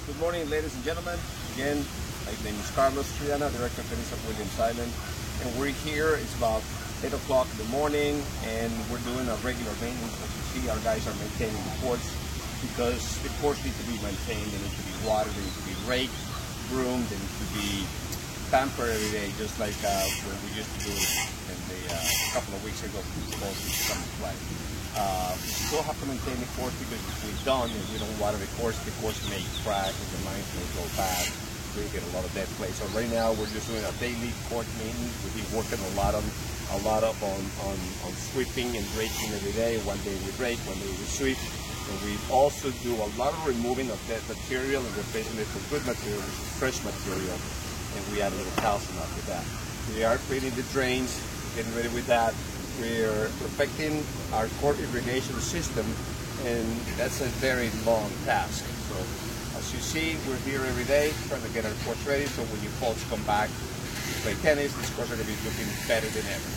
Good morning, ladies and gentlemen. Again, my name is Carlos Triana, Director of Tennis at Williams Island. And we're here, it's about 8 o'clock in the morning, and we're doing a regular maintenance. As you see, our guys are maintaining the courts because the courts need to be maintained. They need to be watered, they need to be raked, groomed, they need to be pampered every day, just like what we used to do in the, a couple of weeks ago before we come to play. We still have to maintain the course because if we don't, and we don't water the course may crack and the lines may go bad. We get a lot of dead play. So right now we're just doing a daily court maintenance. We've been working a lot on sweeping and raking every day. One day we rake, one day we sweep. And we also do a lot of removing of dead material and replacing it with good material, which is fresh material. And we add a little calcium after that. We are cleaning the drains, getting ready with that. We're perfecting our court irrigation system, and that's a very long task. So as you see, we're here every day trying to get our courts ready, so when you folks come back to play tennis, these courts are going to be looking better than ever.